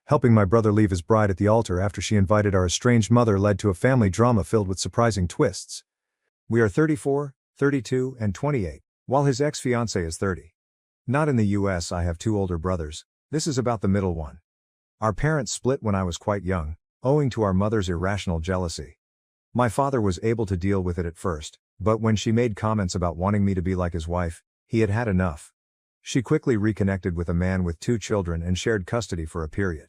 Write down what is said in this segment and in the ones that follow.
Helping my brother leave his bride at the altar after she invited our estranged mother led to a family drama filled with surprising twists. We are 34, 32, and 28, while his ex-fiancée is 30. Not in the US. I have two older brothers. This is about the middle one. Our parents split when I was quite young, owing to our mother's irrational jealousy. My father was able to deal with it at first, but when she made comments about wanting me to be like his wife, he had had enough. She quickly reconnected with a man with 2 children and shared custody for a period.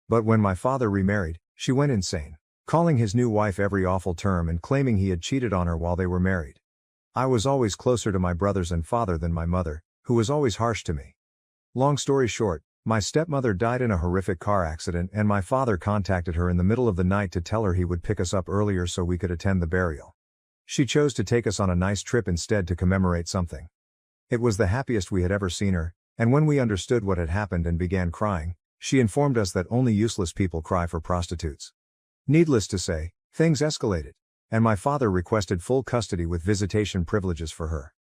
But when my father remarried, she went insane, calling his new wife every awful term and claiming he had cheated on her while they were married. I was always closer to my brothers and father than my mother, who was always harsh to me. Long story short, my stepmother died in a horrific car accident and my father contacted her in the middle of the night to tell her he would pick us up earlier so we could attend the burial. She chose to take us on a nice trip instead to commemorate something. It was the happiest we had ever seen her, and when we understood what had happened and began crying, she informed us that only useless people cry for prostitutes. Needless to say, things escalated, and my father requested full custody with visitation privileges for her.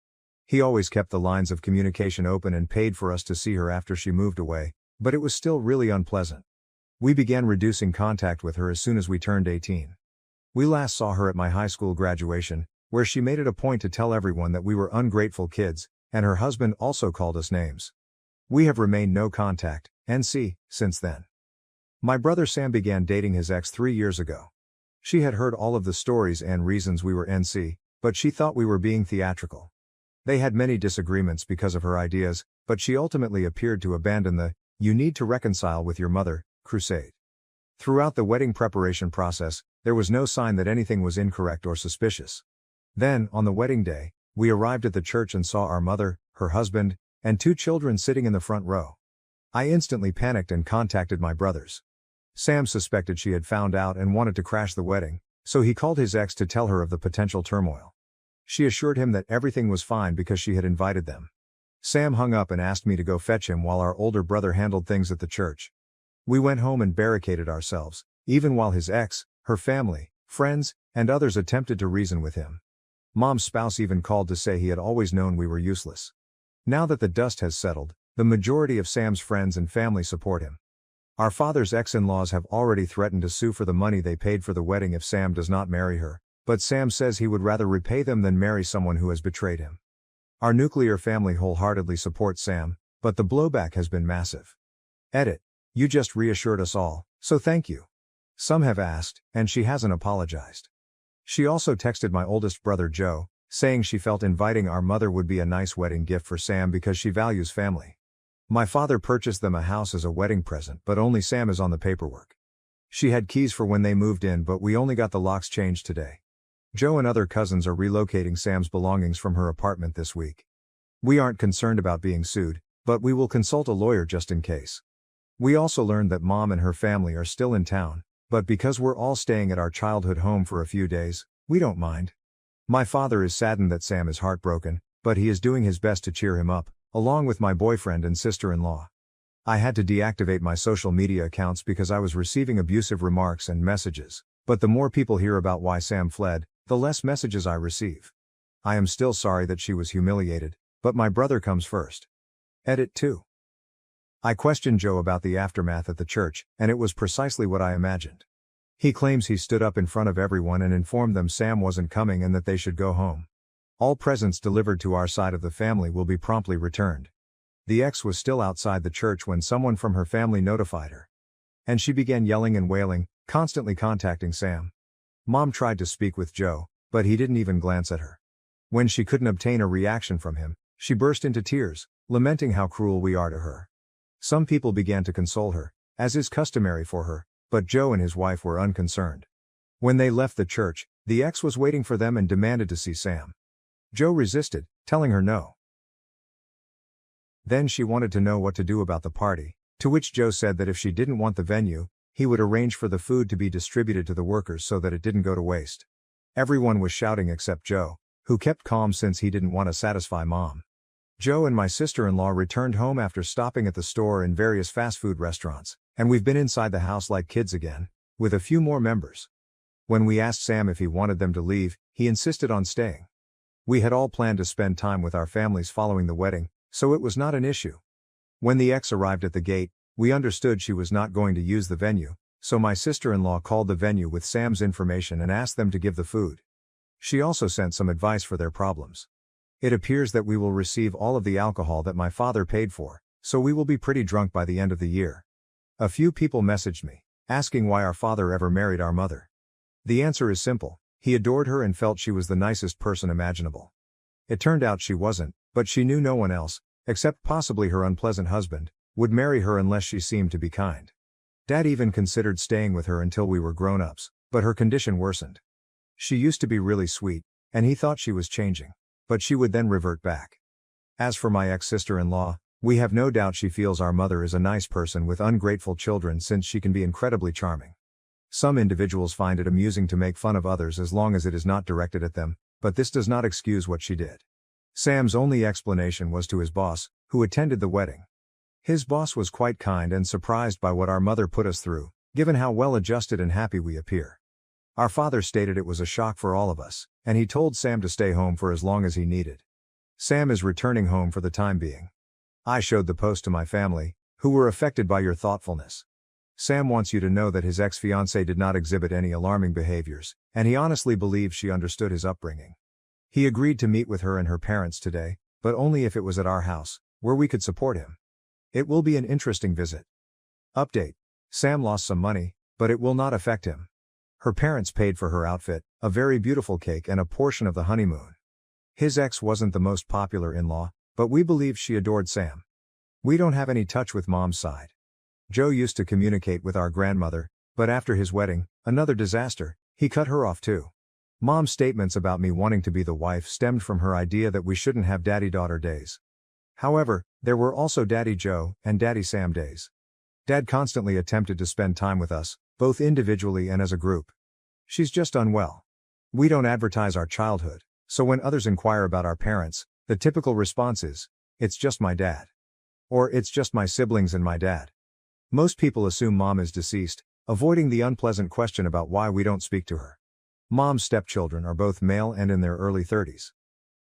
He always kept the lines of communication open and paid for us to see her after she moved away, but it was still really unpleasant. We began reducing contact with her as soon as we turned 18. We last saw her at my high school graduation, where she made it a point to tell everyone that we were ungrateful kids, and her husband also called us names. We have remained no contact, NC, since then. My brother Sam began dating his ex 3 years ago. She had heard all of the stories and reasons we were NC, but she thought we were being theatrical. They had many disagreements because of her ideas, but she ultimately appeared to abandon the "you need to reconcile with your mother" crusade. Throughout the wedding preparation process, there was no sign that anything was incorrect or suspicious. Then, on the wedding day, we arrived at the church and saw our mother, her husband, and 2 children sitting in the front row. I instantly panicked and contacted my brothers. Sam suspected she had found out and wanted to crash the wedding, so he called his ex to tell her of the potential turmoil. She assured him that everything was fine because she had invited them. Sam hung up and asked me to go fetch him while our older brother handled things at the church. We went home and barricaded ourselves, even while his ex, her family, friends, and others attempted to reason with him. Mom's spouse even called to say he had always known we were useless. Now that the dust has settled, the majority of Sam's friends and family support him. Our father's ex-in-laws have already threatened to sue for the money they paid for the wedding if Sam does not marry her, but Sam says he would rather repay them than marry someone who has betrayed him. Our nuclear family wholeheartedly supports Sam, but the blowback has been massive. Edit. You just reassured us all, so thank you. Some have asked, and she hasn't apologized. She also texted my oldest brother Joe, saying she felt inviting our mother would be a nice wedding gift for Sam because she values family. My father purchased them a house as a wedding present, but only Sam is on the paperwork. She had keys for when they moved in, but we only got the locks changed today. Joe and other cousins are relocating Sam's belongings from her apartment this week. We aren't concerned about being sued, but we will consult a lawyer just in case. We also learned that Mom and her family are still in town, but because we're all staying at our childhood home for a few days, we don't mind. My father is saddened that Sam is heartbroken, but he is doing his best to cheer him up, along with my boyfriend and sister-in-law. I had to deactivate my social media accounts because I was receiving abusive remarks and messages, but the more people hear about why Sam fled, the less messages I receive. I am still sorry that she was humiliated, but my brother comes first. Edit 2. I questioned Joe about the aftermath at the church, and it was precisely what I imagined. He claims he stood up in front of everyone and informed them Sam wasn't coming and that they should go home. All presents delivered to our side of the family will be promptly returned. The ex was still outside the church when someone from her family notified her. And she began yelling and wailing, constantly contacting Sam. Mom tried to speak with Joe, but he didn't even glance at her. When she couldn't obtain a reaction from him, she burst into tears, lamenting how cruel we are to her. Some people began to console her, as is customary for her, but Joe and his wife were unconcerned. When they left the church, the ex was waiting for them and demanded to see Sam. Joe resisted, telling her no. Then she wanted to know what to do about the party, to which Joe said that if she didn't want the venue, he would arrange for the food to be distributed to the workers so that it didn't go to waste. Everyone was shouting except Joe, who kept calm since he didn't want to satisfy Mom. Joe and my sister-in-law returned home after stopping at the store and various fast food restaurants, and we've been inside the house like kids again, with a few more members. When we asked Sam if he wanted them to leave, he insisted on staying. We had all planned to spend time with our families following the wedding, so it was not an issue. When the ex arrived at the gate, We understood she was not going to use the venue, so my sister-in-law called the venue with Sam's information and asked them to give the food. She also sent some advice for their problems. It appears that we will receive all of the alcohol that my father paid for, so we will be pretty drunk by the end of the year. A few people messaged me, asking why our father ever married our mother. The answer is simple: he adored her and felt she was the nicest person imaginable. It turned out she wasn't, but she knew no one else, except possibly her unpleasant husband, would marry her unless she seemed to be kind. Dad even considered staying with her until we were grown-ups, but her condition worsened. She used to be really sweet, and he thought she was changing, but she would then revert back. As for my ex-sister-in-law, we have no doubt she feels our mother is a nice person with ungrateful children, since she can be incredibly charming. Some individuals find it amusing to make fun of others as long as it is not directed at them, but this does not excuse what she did. Sam's only explanation was to his boss, who attended the wedding. His boss was quite kind and surprised by what our mother put us through, given how well adjusted and happy we appear. Our father stated it was a shock for all of us, and he told Sam to stay home for as long as he needed. Sam is returning home for the time being. I showed the post to my family, who were affected by your thoughtfulness. Sam wants you to know that his ex-fiancée did not exhibit any alarming behaviors, and he honestly believes she understood his upbringing. He agreed to meet with her and her parents today, but only if it was at our house, where we could support him. It will be an interesting visit. Update: Sam lost some money, but it will not affect him. Her parents paid for her outfit, a very beautiful cake, and a portion of the honeymoon. His ex wasn't the most popular in-law, but we believe she adored Sam. We don't have any touch with Mom's side. Joe used to communicate with our grandmother, but after his wedding, another disaster, he cut her off too. Mom's statements about me wanting to be the wife stemmed from her idea that we shouldn't have daddy-daughter days. However, there were also Daddy Joe and Daddy Sam days. Dad constantly attempted to spend time with us, both individually and as a group. She's just unwell. We don't advertise our childhood, so when others inquire about our parents, the typical response is, "It's just my dad." Or, "It's just my siblings and my dad." Most people assume Mom is deceased, avoiding the unpleasant question about why we don't speak to her. Mom's stepchildren are both male and in their early 30s.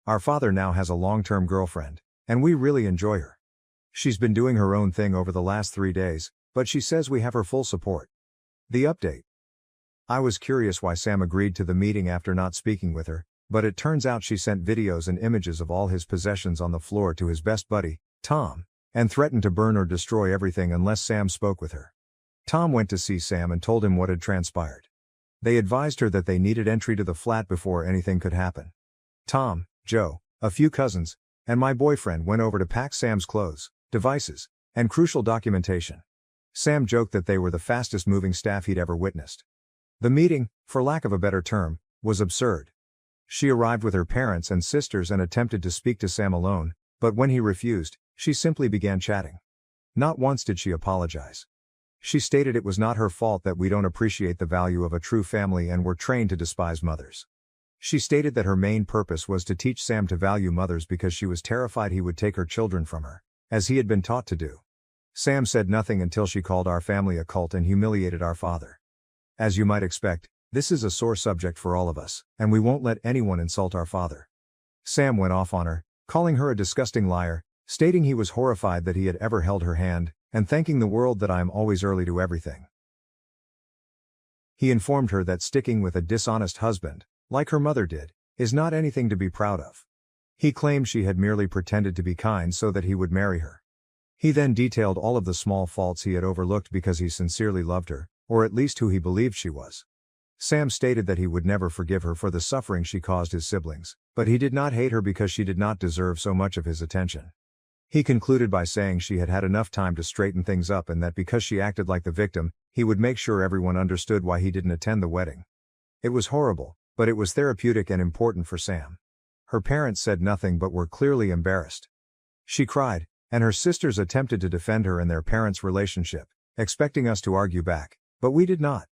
Our father now has a long-term girlfriend, and we really enjoy her. She's been doing her own thing over the last 3 days, but she says we have her full support. The update: I was curious why Sam agreed to the meeting after not speaking with her, but it turns out she sent videos and images of all his possessions on the floor to his best buddy, Tom, and threatened to burn or destroy everything unless Sam spoke with her. Tom went to see Sam and told him what had transpired. They advised her that they needed entry to the flat before anything could happen. Tom, Joe, a few cousins, and my boyfriend went over to pack Sam's clothes, devices, and crucial documentation. Sam joked that they were the fastest moving staff he'd ever witnessed. The meeting, for lack of a better term, was absurd. She arrived with her parents and sisters and attempted to speak to Sam alone, but when he refused, she simply began chatting. Not once did she apologize. She stated it was not her fault that we don't appreciate the value of a true family and were trained to despise mothers. She stated that her main purpose was to teach Sam to value mothers because she was terrified he would take her children from her, as he had been taught to do. Sam said nothing until she called our family a cult and humiliated our father. As you might expect, this is a sore subject for all of us, and we won't let anyone insult our father. Sam went off on her, calling her a disgusting liar, stating he was horrified that he had ever held her hand, and thanking the world that I am always early to everything. He informed her that sticking with a dishonest husband, like her mother did, is not anything to be proud of. He claimed she had merely pretended to be kind so that he would marry her. He then detailed all of the small faults he had overlooked because he sincerely loved her, or at least who he believed she was. Sam stated that he would never forgive her for the suffering she caused his siblings, but he did not hate her because she did not deserve so much of his attention. He concluded by saying she had had enough time to straighten things up and that because she acted like the victim, he would make sure everyone understood why he didn't attend the wedding. It was horrible, but it was therapeutic and important for Sam. Her parents said nothing but were clearly embarrassed. She cried, and her sisters attempted to defend her and their parents' relationship, expecting us to argue back, but we did not.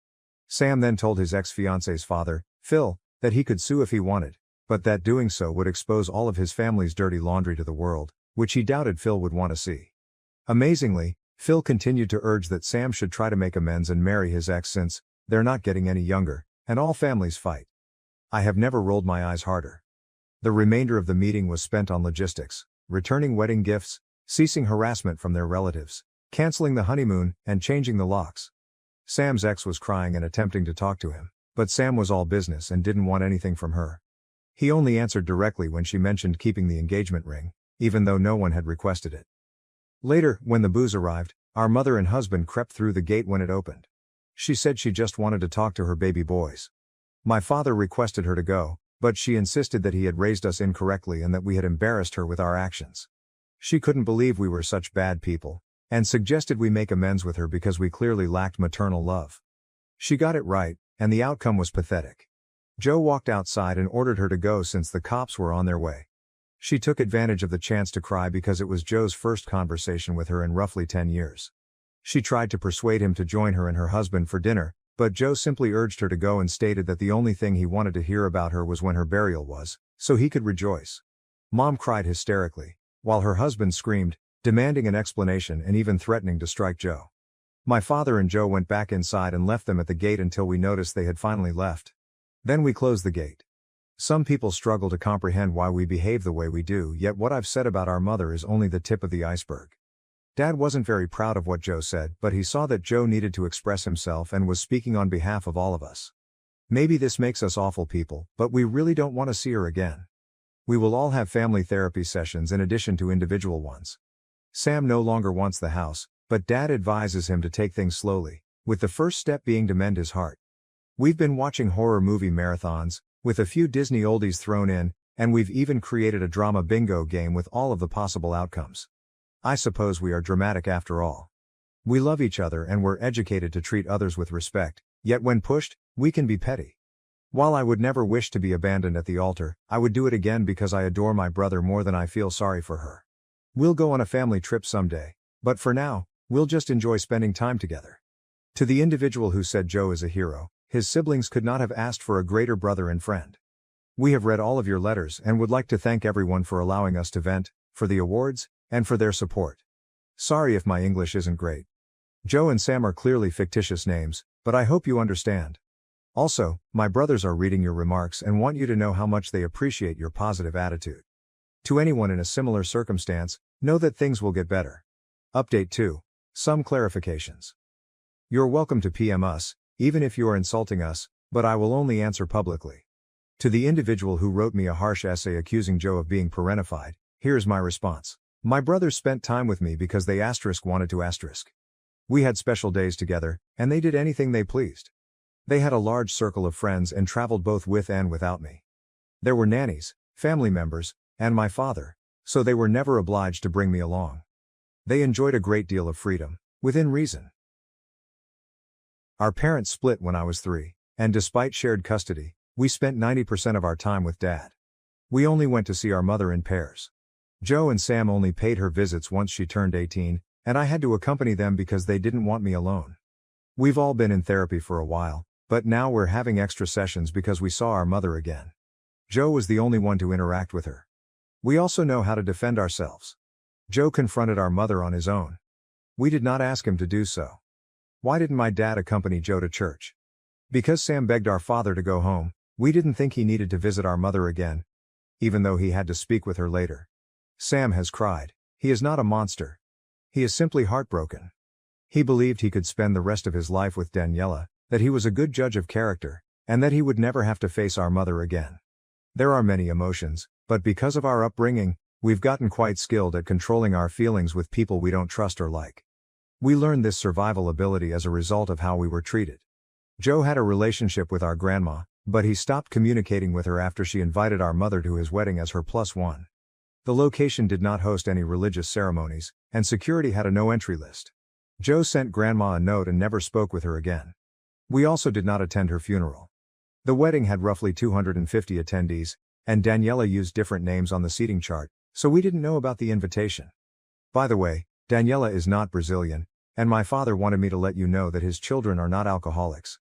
Sam then told his ex-fiancée's father, Phil, that he could sue if he wanted, but that doing so would expose all of his family's dirty laundry to the world, which he doubted Phil would want to see. Amazingly, Phil continued to urge that Sam should try to make amends and marry his ex since they're not getting any younger, and all families fight. I have never rolled my eyes harder. The remainder of the meeting was spent on logistics, returning wedding gifts, ceasing harassment from their relatives, canceling the honeymoon, and changing the locks. Sam's ex was crying and attempting to talk to him, but Sam was all business and didn't want anything from her. He only answered directly when she mentioned keeping the engagement ring, even though no one had requested it. Later, when the booze arrived, our mother and husband crept through the gate when it opened. She said she just wanted to talk to her baby boys. My father requested her to go, but she insisted that he had raised us incorrectly and that we had embarrassed her with our actions. She couldn't believe we were such bad people, and suggested we make amends with her because we clearly lacked maternal love. She got it right, and the outcome was pathetic. Joe walked outside and ordered her to go since the cops were on their way. She took advantage of the chance to cry because it was Joe's first conversation with her in roughly 10 years. She tried to persuade him to join her and her husband for dinner, but Joe simply urged her to go and stated that the only thing he wanted to hear about her was when her burial was, so he could rejoice. Mom cried hysterically, while her husband screamed, demanding an explanation and even threatening to strike Joe. My father and Joe went back inside and left them at the gate until we noticed they had finally left. Then we closed the gate. Some people struggle to comprehend why we behave the way we do, yet what I've said about our mother is only the tip of the iceberg. Dad wasn't very proud of what Joe said, but he saw that Joe needed to express himself and was speaking on behalf of all of us. Maybe this makes us awful people, but we really don't want to see her again. We will all have family therapy sessions in addition to individual ones. Sam no longer wants the house, but Dad advises him to take things slowly, with the first step being to mend his heart. We've been watching horror movie marathons, with a few Disney oldies thrown in, and we've even created a drama bingo game with all of the possible outcomes. I suppose we are dramatic after all. We love each other and we're educated to treat others with respect, yet when pushed, we can be petty. While I would never wish to be abandoned at the altar, I would do it again because I adore my brother more than I feel sorry for her. We'll go on a family trip someday, but for now, we'll just enjoy spending time together. To the individual who said Joe is a hero, his siblings could not have asked for a greater brother and friend. We have read all of your letters and would like to thank everyone for allowing us to vent, for the awards, and for their support. Sorry if my English isn't great. Joe and Sam are clearly fictitious names, but I hope you understand. Also, my brothers are reading your remarks and want you to know how much they appreciate your positive attitude. To anyone in a similar circumstance, know that things will get better. Update 2. Some clarifications. You're welcome to PM us, even if you are insulting us, but I will only answer publicly. To the individual who wrote me a harsh essay accusing Joe of being parentified, here's my response. My brothers spent time with me because they wanted to. We had special days together, and they did anything they pleased. They had a large circle of friends and traveled both with and without me. There were nannies, family members, and my father, so they were never obliged to bring me along. They enjoyed a great deal of freedom, within reason. Our parents split when I was 3, and despite shared custody, we spent 90% of our time with Dad. We only went to see our mother in pairs. Joe and Sam only paid her visits once she turned 18, and I had to accompany them because they didn't want me alone. We've all been in therapy for a while, but now we're having extra sessions because we saw our mother again. Joe was the only one to interact with her. We also know how to defend ourselves. Joe confronted our mother on his own. We did not ask him to do so. Why didn't my dad accompany Joe to church? Because Sam begged our father to go home, we didn't think he needed to visit our mother again, even though he had to speak with her later. Sam has cried. He is not a monster. He is simply heartbroken. He believed he could spend the rest of his life with Daniela, that he was a good judge of character, and that he would never have to face our mother again. There are many emotions, but because of our upbringing, we've gotten quite skilled at controlling our feelings with people we don't trust or like. We learned this survival ability as a result of how we were treated. Joe had a relationship with our grandma, but he stopped communicating with her after she invited our mother to his wedding as her +1. The location did not host any religious ceremonies, and security had a no-entry list. Joe sent Grandma a note and never spoke with her again. We also did not attend her funeral. The wedding had roughly 250 attendees, and Daniela used different names on the seating chart, so we didn't know about the invitation. By the way, Daniela is not Brazilian, and my father wanted me to let you know that his children are not alcoholics.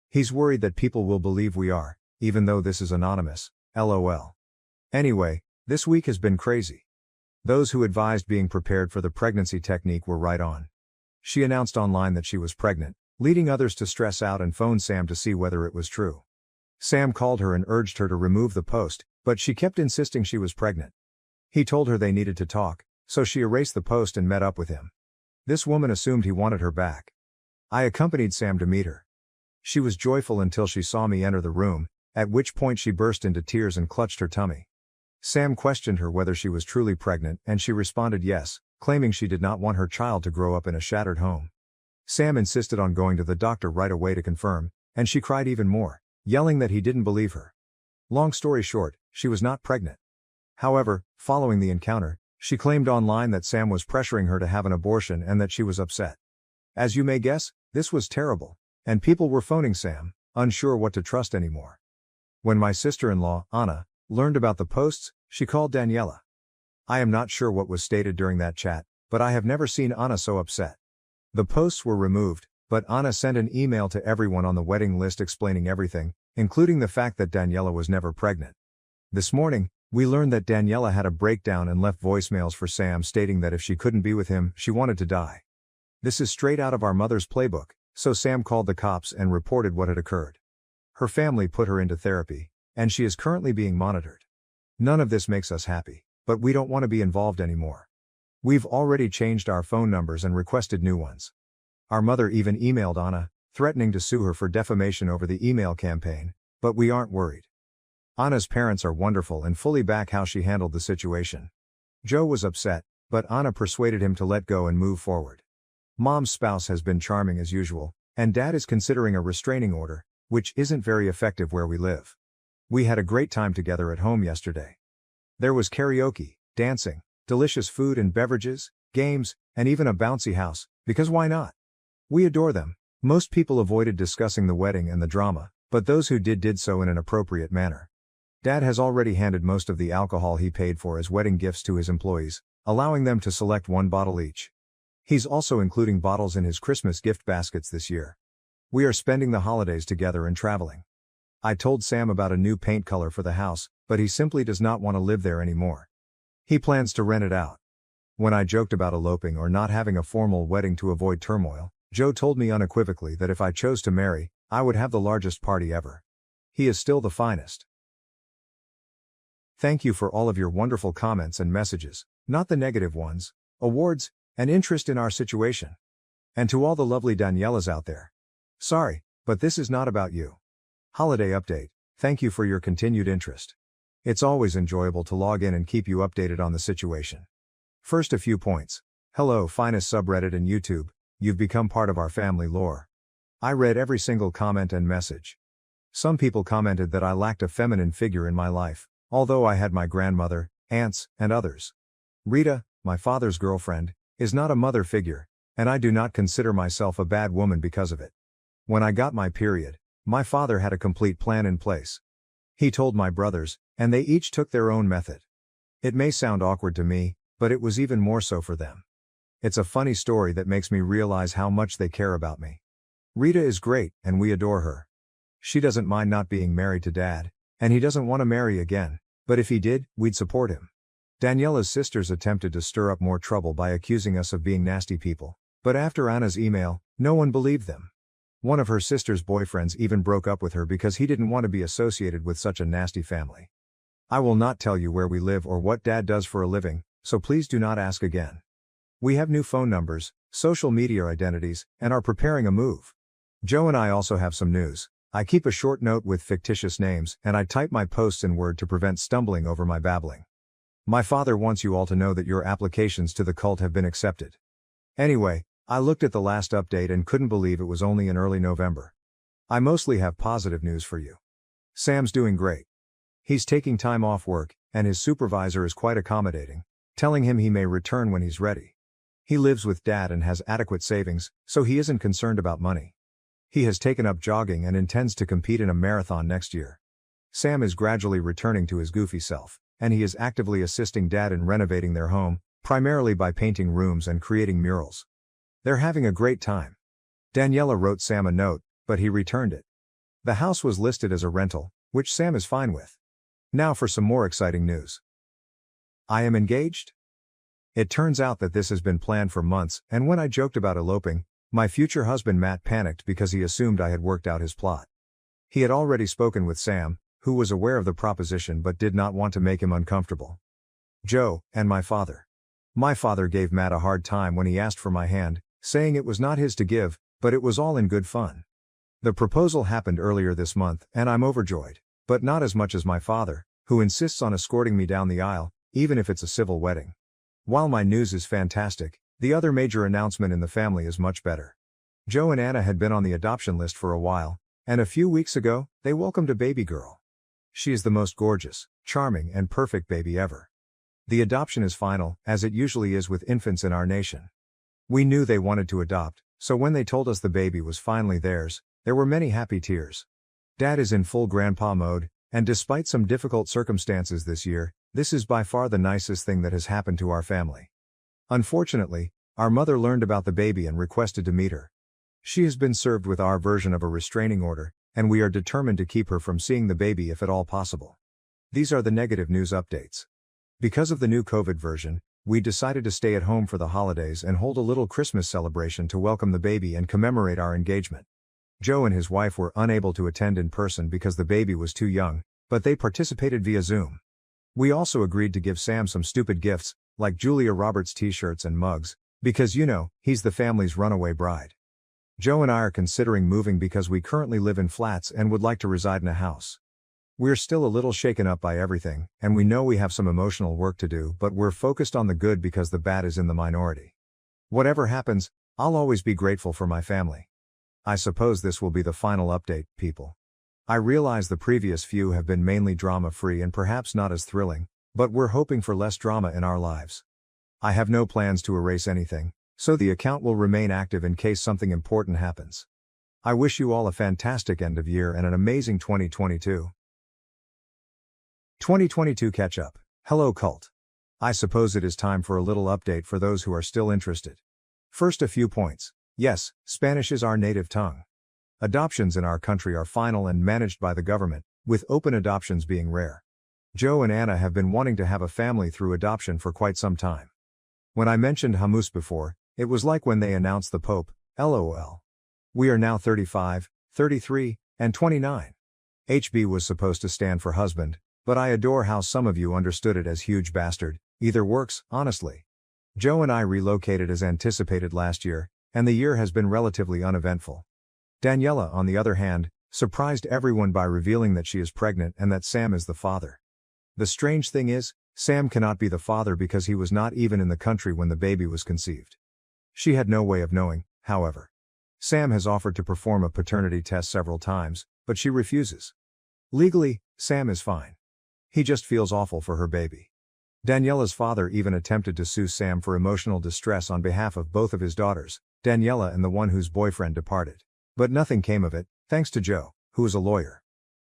He's worried that people will believe we are, even though this is anonymous, LOL. Anyway, this week has been crazy. Those who advised being prepared for the pregnancy technique were right on. She announced online that she was pregnant, leading others to stress out and phone Sam to see whether it was true. Sam called her and urged her to remove the post, but she kept insisting she was pregnant. He told her they needed to talk, so she erased the post and met up with him. This woman assumed he wanted her back. I accompanied Sam to meet her. She was joyful until she saw me enter the room, at which point she burst into tears and clutched her tummy. Sam questioned her whether she was truly pregnant, and she responded yes, claiming she did not want her child to grow up in a shattered home. Sam insisted on going to the doctor right away to confirm, and she cried even more, yelling that he didn't believe her. Long story short, she was not pregnant. However, following the encounter, she claimed online that Sam was pressuring her to have an abortion and that she was upset. As you may guess, this was terrible, and people were phoning Sam, unsure what to trust anymore. When my sister-in-law, Anna, learned about the posts, she called Daniela. I am not sure what was stated during that chat, but I have never seen Anna so upset. The posts were removed, but Anna sent an email to everyone on the wedding list explaining everything, including the fact that Daniela was never pregnant. This morning, we learned that Daniela had a breakdown and left voicemails for Sam stating that if she couldn't be with him, she wanted to die. This is straight out of our mother's playbook, so Sam called the cops and reported what had occurred. Her family put her into therapy, and she is currently being monitored. None of this makes us happy, but we don't want to be involved anymore. We've already changed our phone numbers and requested new ones. Our mother even emailed Anna, threatening to sue her for defamation over the email campaign, but we aren't worried. Anna's parents are wonderful and fully back how she handled the situation. Joe was upset, but Anna persuaded him to let go and move forward. Mom's spouse has been charming as usual, and Dad is considering a restraining order, which isn't very effective where we live. We had a great time together at home yesterday. There was karaoke, dancing, delicious food and beverages, games, and even a bouncy house, because why not? We adore them. Most people avoided discussing the wedding and the drama, but those who did so in an appropriate manner. Dad has already handed most of the alcohol he paid for as wedding gifts to his employees, allowing them to select one bottle each. He's also including bottles in his Christmas gift baskets this year. We are spending the holidays together and traveling. I told Sam about a new paint color for the house, but he simply does not want to live there anymore. He plans to rent it out. When I joked about eloping or not having a formal wedding to avoid turmoil, Joe told me unequivocally that if I chose to marry, I would have the largest party ever. He is still the finest. Thank you for all of your wonderful comments and messages, not the negative ones, awards, and interest in our situation. And to all the lovely Danielas out there. Sorry, but this is not about you. Holiday update, thank you for your continued interest. It's always enjoyable to log in and keep you updated on the situation. First, a few points. Hello, finest subreddit in YouTube, you've become part of our family lore. I read every single comment and message. Some people commented that I lacked a feminine figure in my life, although I had my grandmother, aunts, and others. Rita, my father's girlfriend, is not a mother figure, and I do not consider myself a bad woman because of it. When I got my period, my father had a complete plan in place. He told my brothers, and they each took their own method. It may sound awkward to me, but it was even more so for them. It's a funny story that makes me realize how much they care about me. Rita is great, and we adore her. She doesn't mind not being married to Dad, and he doesn't want to marry again, but if he did, we'd support him. Daniela's sisters attempted to stir up more trouble by accusing us of being nasty people, but after Anna's email, no one believed them. One of her sister's boyfriends even broke up with her because he didn't want to be associated with such a nasty family. I will not tell you where we live or what Dad does for a living, so please do not ask again. We have new phone numbers, social media identities, and are preparing a move. Joe and I also have some news. I keep a short note with fictitious names, and I type my posts in Word to prevent stumbling over my babbling. My father wants you all to know that your applications to the cult have been accepted. Anyway, I looked at the last update and couldn't believe it was only in early November. I mostly have positive news for you. Sam's doing great. He's taking time off work, and his supervisor is quite accommodating, telling him he may return when he's ready. He lives with Dad and has adequate savings, so he isn't concerned about money. He has taken up jogging and intends to compete in a marathon next year. Sam is gradually returning to his goofy self, and he is actively assisting Dad in renovating their home, primarily by painting rooms and creating murals. They're having a great time. Daniela wrote Sam a note, but he returned it. The house was listed as a rental, which Sam is fine with. Now for some more exciting news. I am engaged? It turns out that this has been planned for months, and when I joked about eloping, my future husband Matt panicked because he assumed I had worked out his plot. He had already spoken with Sam, who was aware of the proposition but did not want to make him uncomfortable. Joe, and my father. My father gave Matt a hard time when he asked for my hand, saying it was not his to give, but it was all in good fun. The proposal happened earlier this month, and I'm overjoyed. But not as much as my father, who insists on escorting me down the aisle, even if it's a civil wedding. While my news is fantastic, the other major announcement in the family is much better. Joe and Anna had been on the adoption list for a while, and a few weeks ago, they welcomed a baby girl. She is the most gorgeous, charming, and perfect baby ever. The adoption is final, as it usually is with infants in our nation. We knew they wanted to adopt, so when they told us the baby was finally theirs, there were many happy tears. Dad is in full grandpa mode, and despite some difficult circumstances this year, this is by far the nicest thing that has happened to our family. Unfortunately, our mother learned about the baby and requested to meet her. She has been served with our version of a restraining order, and we are determined to keep her from seeing the baby if at all possible. These are the negative news updates. Because of the new COVID version, we decided to stay at home for the holidays and hold a little Christmas celebration to welcome the baby and commemorate our engagement. Joe and his wife were unable to attend in person because the baby was too young, but they participated via Zoom. We also agreed to give Sam some stupid gifts, like Julia Roberts t-shirts and mugs, because he's the family's runaway bride. Joe and I are considering moving because we currently live in flats and would like to reside in a house. We're still a little shaken up by everything, and we know we have some emotional work to do, but we're focused on the good because the bad is in the minority. Whatever happens, I'll always be grateful for my family. I suppose this will be the final update, people. I realize the previous few have been mainly drama-free and perhaps not as thrilling, but we're hoping for less drama in our lives. I have no plans to erase anything, so the account will remain active in case something important happens. I wish you all a fantastic end of year and an amazing 2022. 2022 catch-up. Hello cult. I suppose it is time for a little update for those who are still interested. First, a few points. Yes, Spanish is our native tongue. Adoptions in our country are final and managed by the government, with open adoptions being rare. Joe and Anna have been wanting to have a family through adoption for quite some time. When I mentioned hummus before, it was like when they announced the Pope, LOL. We are now 35, 33, and 29. HB was supposed to stand for husband, but I adore how some of you understood it as huge bastard. Either works, honestly. Joe and I relocated as anticipated last year, and the year has been relatively uneventful. Daniela, on the other hand, surprised everyone by revealing that she is pregnant and that Sam is the father. The strange thing is, Sam cannot be the father because he was not even in the country when the baby was conceived. She had no way of knowing, however. Sam has offered to perform a paternity test several times, but she refuses. Legally, Sam is fine. He just feels awful for her baby. Daniela's father even attempted to sue Sam for emotional distress on behalf of both of his daughters, Daniela and the one whose boyfriend departed. But nothing came of it, thanks to Joe, who is a lawyer.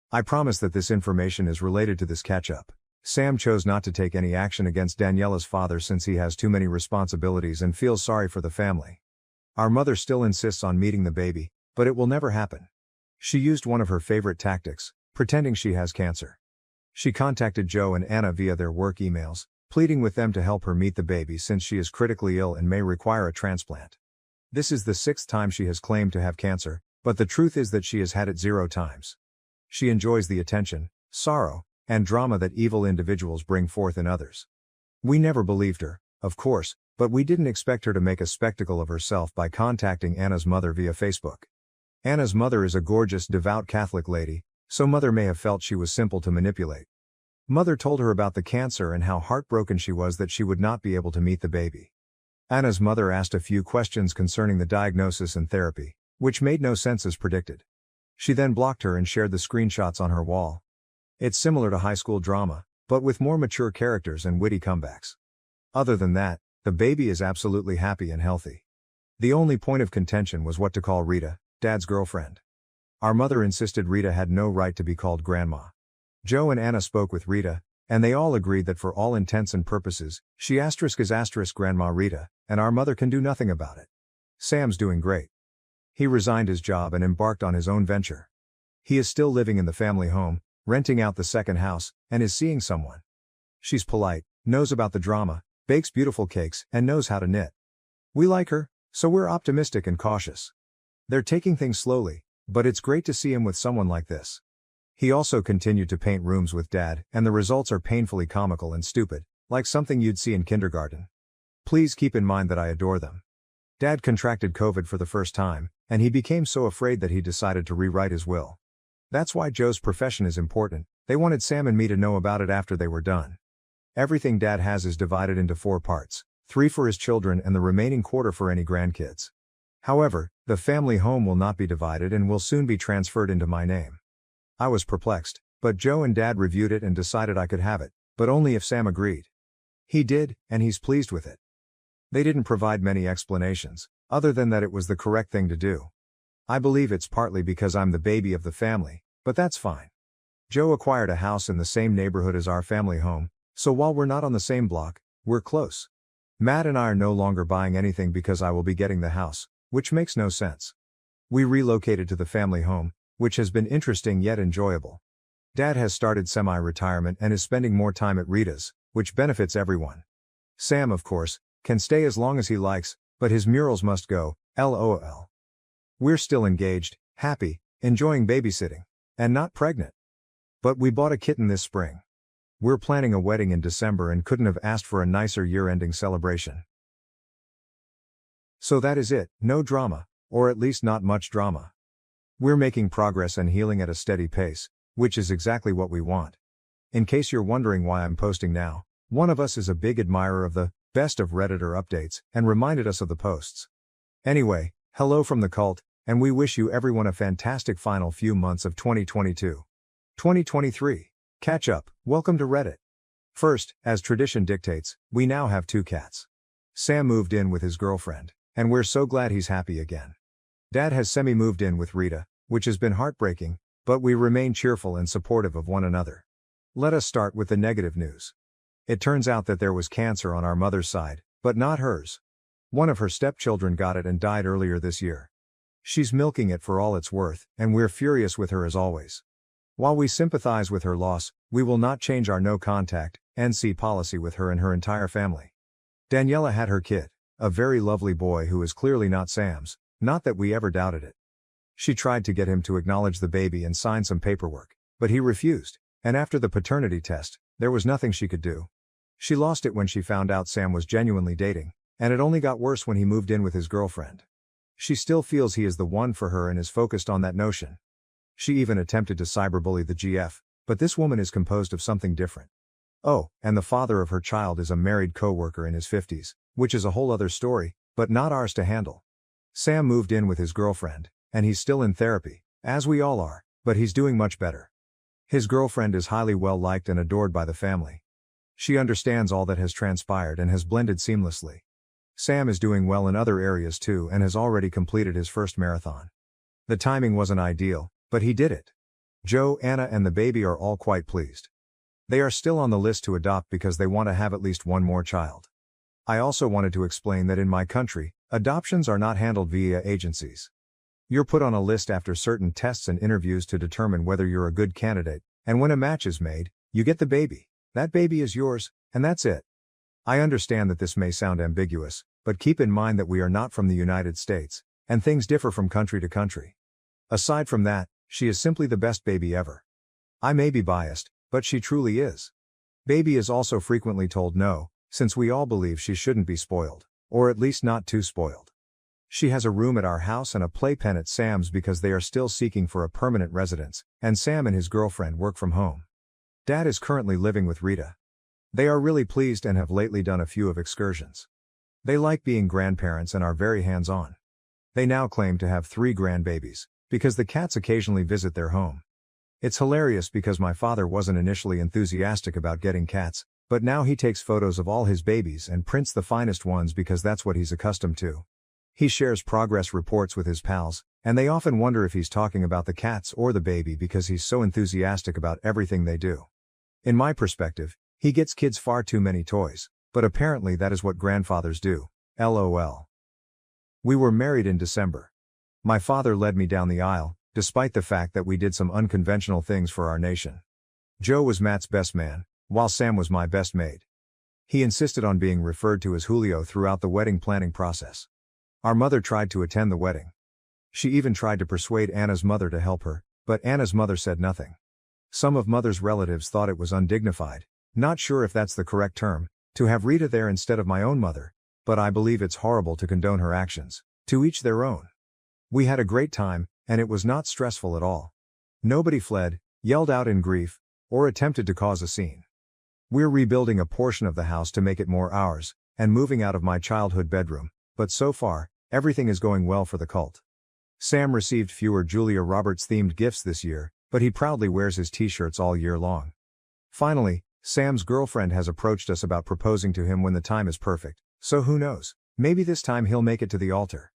I promise that this information is related to this catch-up. Sam chose not to take any action against Daniela's father since he has too many responsibilities and feels sorry for the family. Our mother still insists on meeting the baby, but it will never happen. She used one of her favorite tactics, pretending she has cancer. She contacted Joe and Anna via their work emails, pleading with them to help her meet the baby since she is critically ill and may require a transplant. This is the 6th time she has claimed to have cancer, but the truth is that she has had it 0 times. She enjoys the attention, sorrow, and drama that evil individuals bring forth in others. We never believed her, of course, but we didn't expect her to make a spectacle of herself by contacting Anna's mother via Facebook. Anna's mother is a gorgeous, devout Catholic lady, so Mother may have felt she was simple to manipulate. Mother told her about the cancer and how heartbroken she was that she would not be able to meet the baby. Anna's mother asked a few questions concerning the diagnosis and therapy, which made no sense as predicted. She then blocked her and shared the screenshots on her wall. It's similar to high school drama, but with more mature characters and witty comebacks. Other than that, the baby is absolutely happy and healthy. The only point of contention was what to call Rita, Dad's girlfriend. Our mother insisted Rita had no right to be called Grandma. Joe and Anna spoke with Rita, and they all agreed that for all intents and purposes, she is Grandma Rita, and our mother can do nothing about it. Sam's doing great. He resigned his job and embarked on his own venture. He is still living in the family home, renting out the second house, and is seeing someone. She's polite, knows about the drama, bakes beautiful cakes, and knows how to knit. We like her, so we're optimistic and cautious. They're taking things slowly, but it's great to see him with someone like this. He also continued to paint rooms with Dad, and the results are painfully comical and stupid, like something you'd see in kindergarten. Please keep in mind that I adore them. Dad contracted COVID for the first time, and he became so afraid that he decided to rewrite his will. That's why Joe's profession is important. They wanted Sam and me to know about it after they were done. Everything Dad has is divided into 4 parts, 3 for his children and the remaining quarter for any grandkids. However, the family home will not be divided and will soon be transferred into my name. I was perplexed, but Joe and Dad reviewed it and decided I could have it, but only if Sam agreed. He did, and he's pleased with it. They didn't provide many explanations, other than that it was the correct thing to do. I believe it's partly because I'm the baby of the family, but that's fine. Joe acquired a house in the same neighborhood as our family home, so while we're not on the same block, we're close. Matt and I are no longer buying anything because I will be getting the house, which makes no sense. We relocated to the family home, which has been interesting yet enjoyable. Dad has started semi-retirement and is spending more time at Rita's, which benefits everyone. Sam, of course, can stay as long as he likes, but his murals must go, LOL. We're still engaged, happy, enjoying babysitting, and not pregnant. But we bought a kitten this spring. We're planning a wedding in December and couldn't have asked for a nicer year-ending celebration. So that is it, no drama, or at least not much drama. We're making progress and healing at a steady pace, which is exactly what we want. In case you're wondering why I'm posting now, one of us is a big admirer of the best of Redditor updates and reminded us of the posts. Anyway, hello from the cult, and we wish you everyone a fantastic final few months of 2022. 2023. Catch up, welcome to Reddit. First, as tradition dictates, we now have 2 cats. Sam moved in with his girlfriend, and we're so glad he's happy again. Dad has semi-moved in with Rita, which has been heartbreaking, but we remain cheerful and supportive of one another. Let us start with the negative news. It turns out that there was cancer on our mother's side, but not hers. One of her stepchildren got it and died earlier this year. She's milking it for all it's worth, and we're furious with her as always. While we sympathize with her loss, we will not change our no-contact, NC policy with her and her entire family. Daniela had her kid, a very lovely boy who is clearly not Sam's, not that we ever doubted it. She tried to get him to acknowledge the baby and sign some paperwork, but he refused, and after the paternity test, there was nothing she could do. She lost it when she found out Sam was genuinely dating, and it only got worse when he moved in with his girlfriend. She still feels he is the one for her and is focused on that notion. She even attempted to cyberbully the GF, but this woman is composed of something different. Oh, and the father of her child is a married co-worker in his 50s, which is a whole other story, but not ours to handle. Sam moved in with his girlfriend, and he's still in therapy, as we all are, but he's doing much better. His girlfriend is highly well liked and adored by the family. She understands all that has transpired and has blended seamlessly. Sam is doing well in other areas too and has already completed his first marathon. The timing wasn't ideal, but he did it. Joe, Anna and the baby are all quite pleased. They are still on the list to adopt because they want to have at least one more child. I also wanted to explain that in my country, adoptions are not handled via agencies. You're put on a list after certain tests and interviews to determine whether you're a good candidate, and when a match is made, you get the baby. That baby is yours, and that's it. I understand that this may sound ambiguous, but keep in mind that we are not from the United States, and things differ from country to country. Aside from that, she is simply the best baby ever. I may be biased, but she truly is. Baby is also frequently told no, since we all believe she shouldn't be spoiled, or at least not too spoiled. She has a room at our house and a playpen at Sam's because they are still seeking for a permanent residence, and Sam and his girlfriend work from home. Dad is currently living with Rita. They are really pleased and have lately done a few of excursions. They like being grandparents and are very hands-on. They now claim to have 3 grandbabies, because the cats occasionally visit their home. It's hilarious because my father wasn't initially enthusiastic about getting cats, but now he takes photos of all his babies and prints the finest ones because that's what he's accustomed to. He shares progress reports with his pals, and they often wonder if he's talking about the cats or the baby because he's so enthusiastic about everything they do. In my perspective, he gets kids far too many toys, but apparently that is what grandfathers do, LOL. We were married in December. My father led me down the aisle, despite the fact that we did some unconventional things for our nation. Joe was Matt's best man, while Sam was my best maid. He insisted on being referred to as Julio throughout the wedding planning process. Our mother tried to attend the wedding. She even tried to persuade Anna's mother to help her, but Anna's mother said nothing. Some of mother's relatives thought it was undignified, not sure if that's the correct term, to have Rita there instead of my own mother, but I believe it's horrible to condone her actions. To each their own. We had a great time, and it was not stressful at all. Nobody fled, yelled out in grief, or attempted to cause a scene. We're rebuilding a portion of the house to make it more ours, and moving out of my childhood bedroom, but so far, everything is going well for the cult. Sam received fewer Julia Roberts-themed gifts this year, but he proudly wears his t-shirts all year long. Finally, Sam's girlfriend has approached us about proposing to him when the time is perfect, so who knows, maybe this time he'll make it to the altar.